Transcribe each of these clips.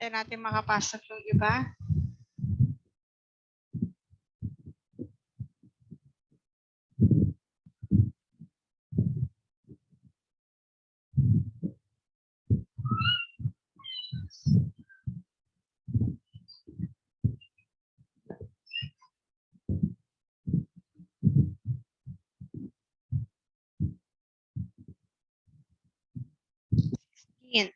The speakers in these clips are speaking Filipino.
Tayo natin makapasok yung iba. Yan.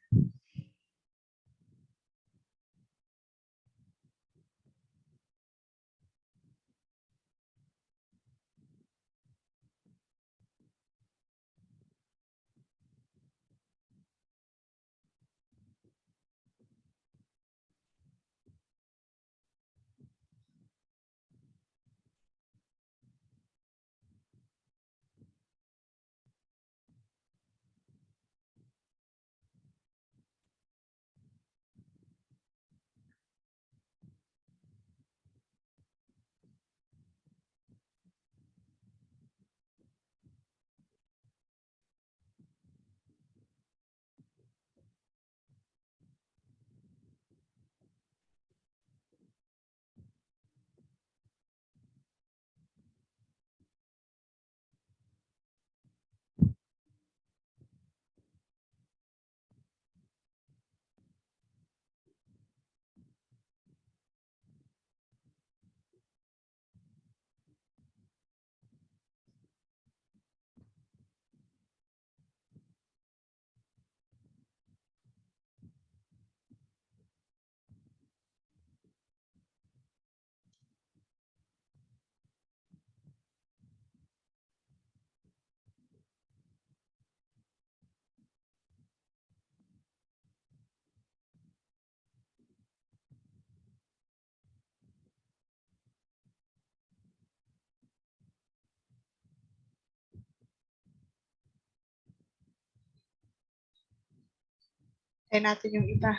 Tayo natin yung iba.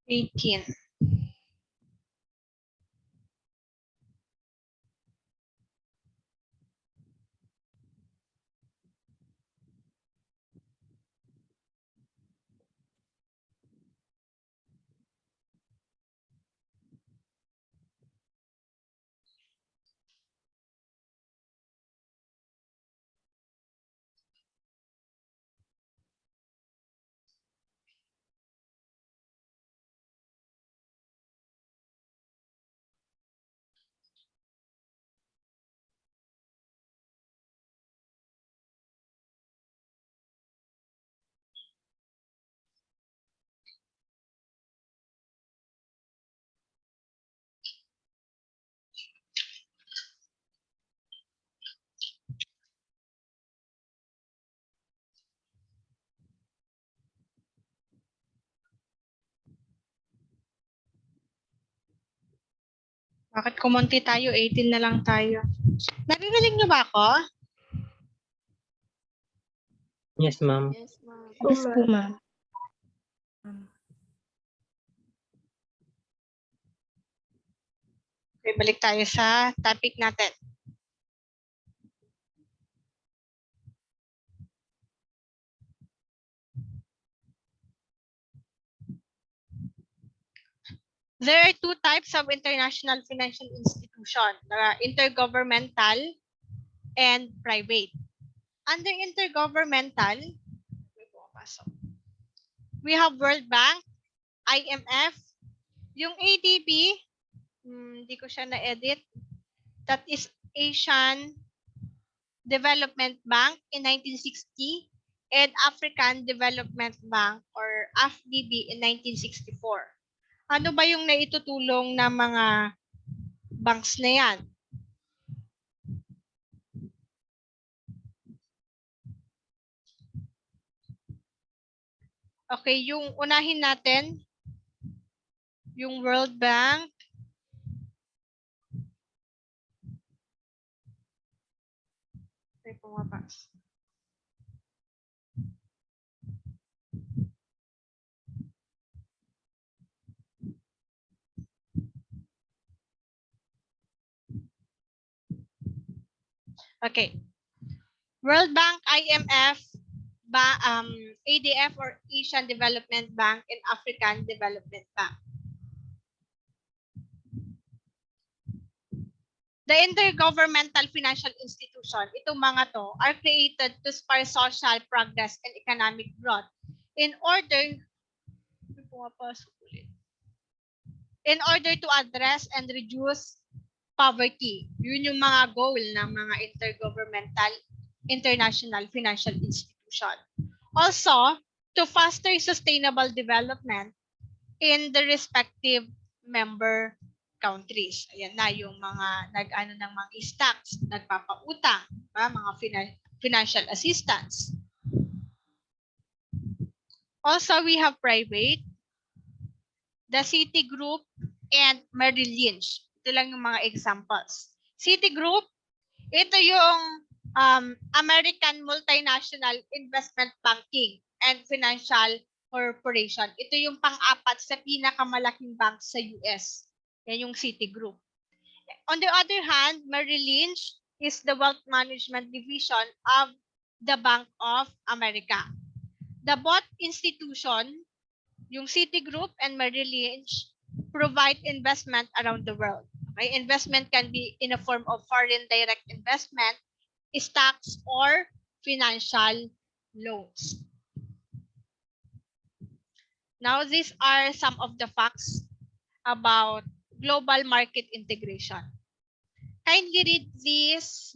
Eighteen. Bakit kumonti tayo? 18 na lang tayo. Naririnig niyo ba ako? Yes, ma'am. Yes, ma'am. Yes po, ma'am. Okay, balik tayo sa topic natin. There are two types of international financial institution. There are intergovernmental and private. Under intergovernmental, we have World Bank, IMF, yung ADB, hindi ko siya na-edit. That is Asian Development Bank in 1960 and African Development Bank or AFDB in 1964. Ano ba yung naitutulong ng mga banks na yan? Okay, yung unahin natin, yung World Bank. Ay, pumapas. Okay. World Bank, IMF, ADF or Asian Development Bank and African Development Bank. The intergovernmental financial institution, itong mga to, are created to spur social progress and economic growth in order to address and reduce poverty. Yun yung mga goal ng mga intergovernmental international financial institution. Also, to foster sustainable development in the respective member countries. Ayan na yung mga nag-ano ng mga stocks, nagpapautang, mga financial assistance. Also, we have private, the Citigroup, and Merrill Lynch. Ito lang yung mga examples. Citigroup, ito yung American Multinational Investment Banking and Financial Corporation. Ito yung pang-apat sa pinakamalaking bank sa US. Yan yung Citigroup. On the other hand, Merrill Lynch is the wealth management division of the Bank of America. The both institution, yung Citigroup and Merrill Lynch, provide investment around the world. Okay? Investment can be in a form of foreign direct investment, stocks, or financial loans. Now, these are some of the facts about global market integration. Kindly read this.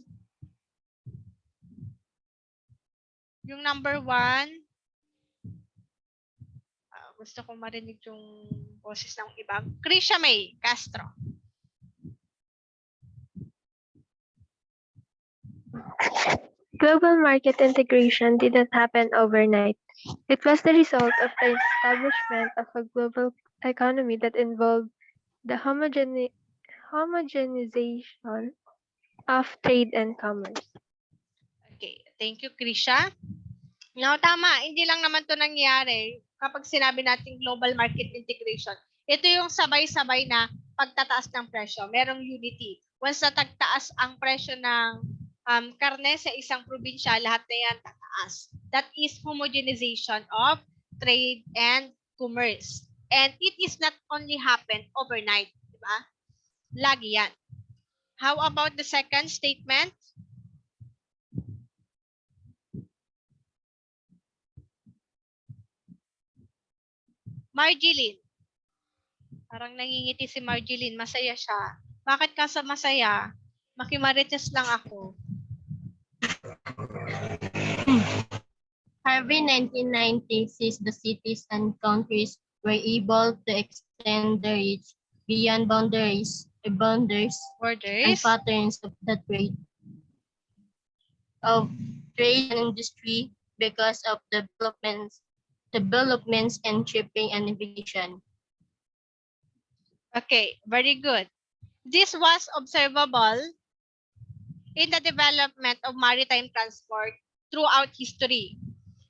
Yung number 1. Gusto ko marinig yung boses ng iba. Krisha May Castro. Global market integration did not happen overnight. It was the result of the establishment of a global economy that involved the homogenization of trade and commerce. Okay, thank you, Krisha. No, tama. Hindi lang naman to nangyari kapag sinabi natin global market integration. Ito yung sabay-sabay na pagtataas ng presyo. Merong unity. Once na tagtaas ang presyo ng karne sa isang probinsya, lahat na yan tataas. That is homogenization of trade and commerce. And it is not only happen overnight. Diba? Lagi yan. How about the second statement? Marjeline. Parang nangingiti si Marjeline. Masaya siya. Bakit ka sa masaya? Makimarites lang ako. Every 1990s, the cities and countries were able to extend their reach beyond boundaries and patterns of the trade and industry because of developments in shipping and navigation. Okay, very good. This was observable in the development of maritime transport throughout history.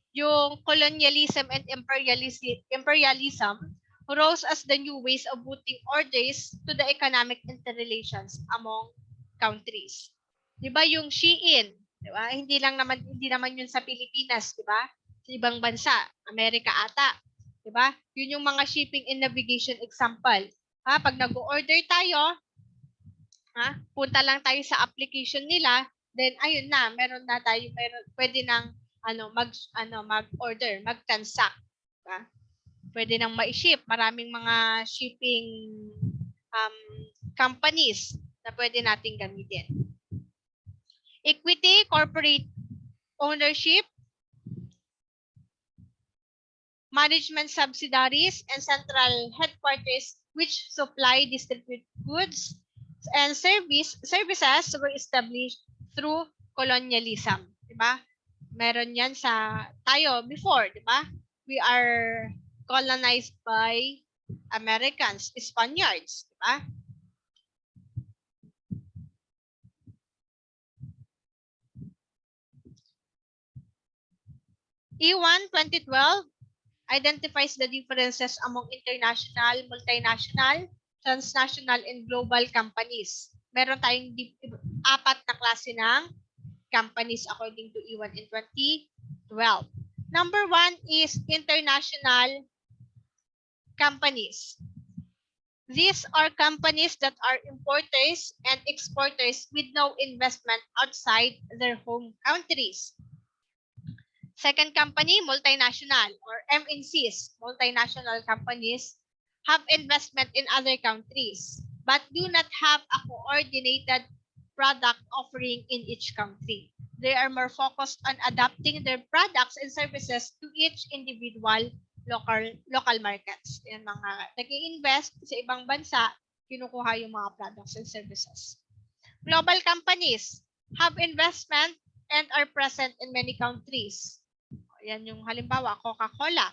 Yung colonialism and imperialism rose as the new ways of putting orders to the economic interrelations among countries. 'Di ba yung Shein, 'di ba? Hindi naman yun sa Pilipinas, 'di ba? Sa ibang bansa, Amerika ata, 'di ba? Yun yung mga shipping and navigation example. Pag nag-order tayo, punta lang tayo sa application nila, then ayun na, pwede nang mag-order, mag-transact. Diba? Pwede nang ma-ship. Maraming mga shipping companies na pwede nating gamitin. Equity, corporate ownership, management subsidiaries, and central headquarters which supply, distribute goods and services were established through colonialism. Diba? Meron yan sa tayo before, di ba? We are colonized by Americans, Spaniards, di ba? E1 2012 identifies the differences among international, multinational, transnational, and global companies. Meron tayong 4 na klase ng companies according to E1 in 2012. Number 1 is international companies. These are companies that are importers and exporters with no investment outside their home countries. Second company, multinational or MNCs, multinational companies, have investment in other countries but do not have a coordinated product offering in each country. They are more focused on adapting their products and services to each individual local markets. Yan mga nag-i-invest sa ibang bansa, kinukuha yung mga products and services. Global companies have investment and are present in many countries. Yan yung halimbawa, Coca-Cola.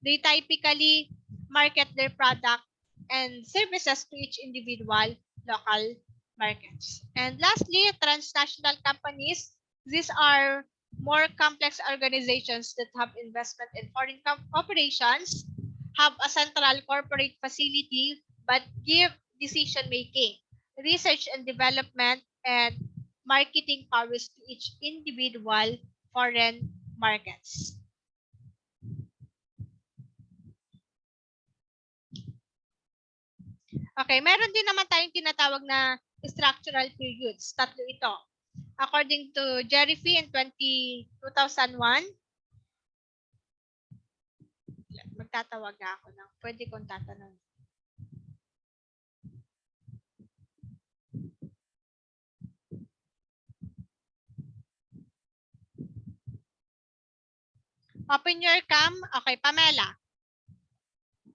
They typically market their product and services to each individual local markets. And lastly, transnational companies. These are more complex organizations that have investment in foreign operations, have a central corporate facility, but give decision-making, research and development, and marketing powers to each individual foreign markets. Okay, meron din naman tayong tinatawag na structural periods. Tatlo ito. According to Jerry Fee in 2001, magtatawag na ako ng pwede kong tatanong. Open your cam. Okay, Pamela.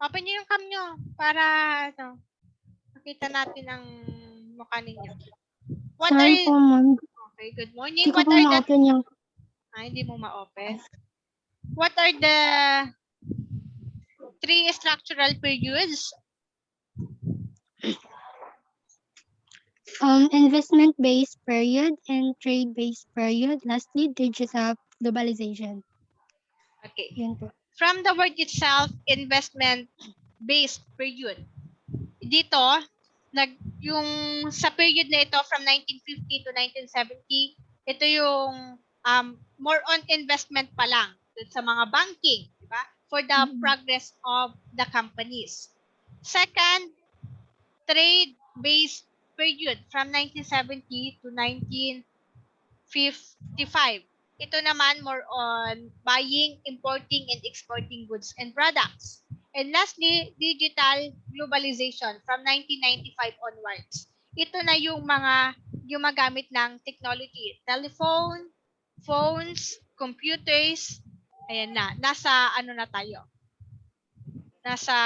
Open niyo yung cam nyo para makita natin ang mukha ninyo. What are you... Okay, good morning. What are the... hindi mo ma-open. What are the 3 structural periods? Investment-based period and trade-based period. Lastly, digital globalization. Okay. Yun po. From the word itself, investment-based period. Dito, yung sa period na ito from 1950 to 1970, ito yung more on investment pa lang sa mga banking, di ba? For the progress of the companies. Second, trade-based period from 1970 to 1955. Ito naman more on buying, importing, and exporting goods and products. And lastly, digital globalization from 1995 onwards. Ito na yung mga gumagamit ng technology. Telephone, phones, computers. Ayan na. Nasa ano na tayo? Nasa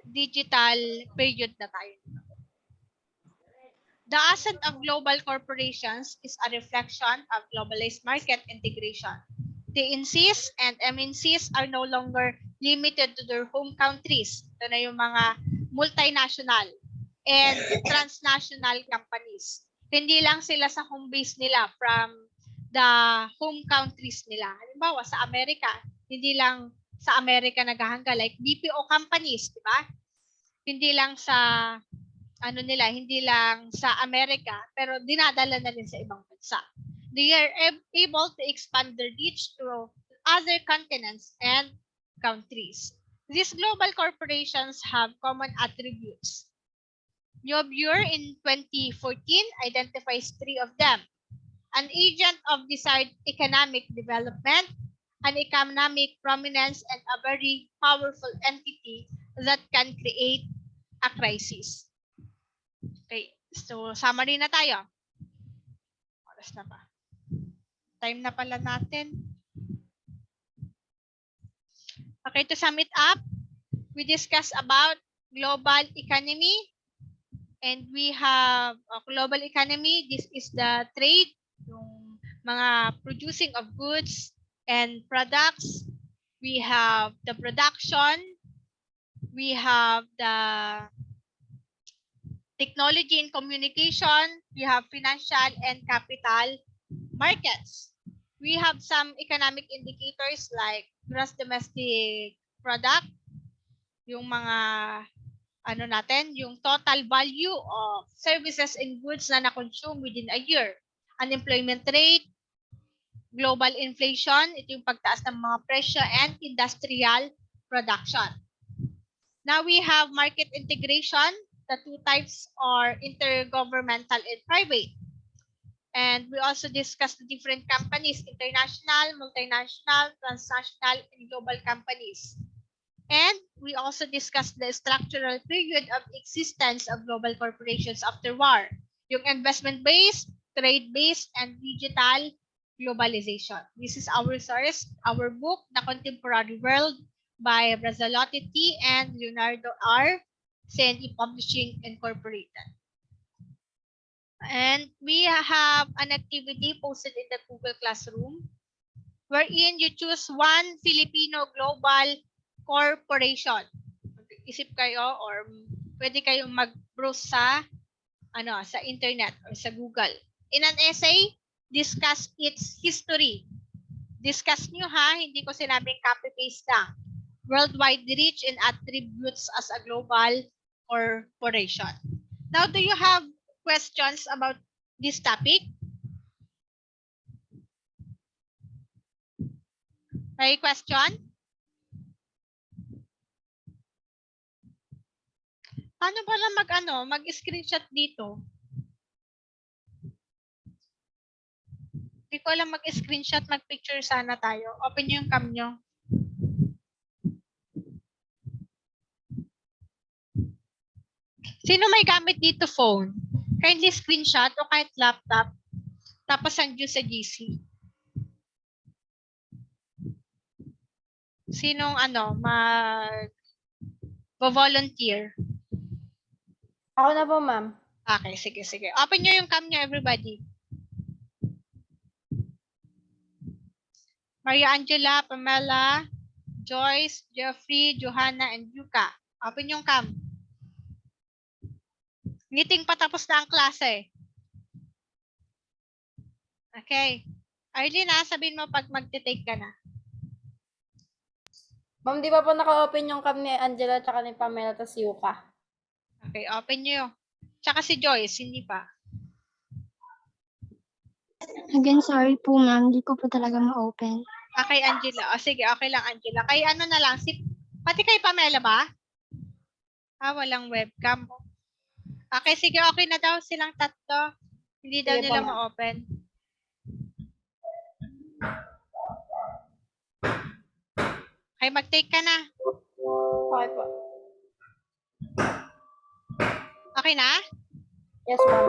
digital period na tayo. The ascent of global corporations is a reflection of globalized market integration. The INCs and MNCs are no longer limited to their home countries. Ito na yung mga multinational and transnational companies. Hindi lang sila sa home base nila from the home countries nila. Halimbawa, sa Amerika, hindi lang sa Amerika naghahangga, like BPO companies, di ba? Hindi lang sa hindi lang sa Amerika, pero dinadala na rin sa ibang bansa. They are able to expand their reach to other continents and countries. These global corporations have common attributes. Neubier in 2014 identifies 3 of them. An agent of desired economic development, an economic prominence, and a very powerful entity that can create a crisis. Okay, so summary na tayo. Oras na ba? Time na pala natin. Okay, to sum it up, we discussed about global economy. And we have global economy. This is the trade, yung mga producing of goods and products. We have the production. We have the technology and communication. We have financial and capital markets. We have some economic indicators like gross domestic product, yung mga yung total value of services and goods na na-consume within a year. Unemployment rate, global inflation, ito yung pagtaas ng mga presyo, and industrial production. Now we have market integration. The two types are intergovernmental and private. And we also discussed the different companies, international, multinational, transnational, and global companies. And we also discussed the structural period of existence of global corporations after war, yung investment-based, trade-based, and digital globalization. This is our source, our book, The Contemporary World by Brazzalotti T. and Leonardo R. CNE Publishing Incorporated. And we have an activity posted in the Google Classroom wherein you choose one Filipino global corporation. Isip kayo or pwede kayong mag-browse sa sa internet or sa Google. In an essay, discuss its history. Discuss nyo ha, hindi ko sinabing copy-paste lang. Worldwide reach and attributes as a global corporation. Now, do you have questions about this topic? May question? Paano pala mag-screenshot dito? Hindi ko alam mag-screenshot, mag-picture sana tayo. Open nyo yung cam nyo. Sino may gamit dito phone? Kindly screenshot o kahit laptop. Tapos send nyo sa GC. Sinong mag-volunteer? Ako na po, ma'am. Okay, sige. Open nyo yung cam nyo, everybody. Maria Angela, Pamela, Joyce, Jeffrey, Johanna, and Yuka. Open yung cam. Meeting patapos na ang klase. Okay. Arlene, sabihin mo pag magte-take ka na. Ma'am, di ba po naka-open yung cam ni Angela tsaka ni Pamela tas Yuka? Okay, open nyo. Tsaka si Joyce, hindi pa. Again, sorry po ma'am, di ko po talaga ma-open. Okay, Angela. O sige, okay lang, Angela. Kay ano na lang, pati kay Pamela ba? Walang webcam. Okay, sige, okay na daw silang tatlo. Hindi daw Sige nila po, ma'am. ma-open. Okay, mag-take ka na. Okay po. Okay na? Yes, ma'am.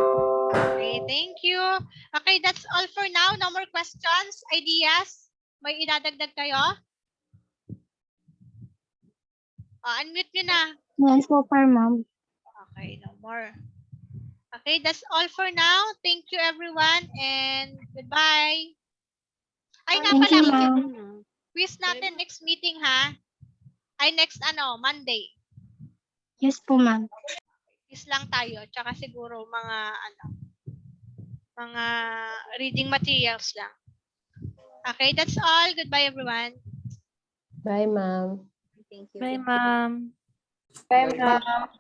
Okay, thank you. Okay, that's all for now. No more questions, ideas? May idadagdag kayo? Unmute nyo na. Yan so far ma'am. Okay, no more. Okay, that's all for now. Thank you, everyone, and goodbye. Ay, nga Thank pala, you ma'am. quiz natin next meeting, ha? Ay, next, Monday. Yes po ma'am. Quiz lang tayo, tsaka siguro mga reading materials lang. Okay, that's all. Goodbye, everyone. Bye, ma'am. Thank you. Bye, ma'am. Bye, ma'am.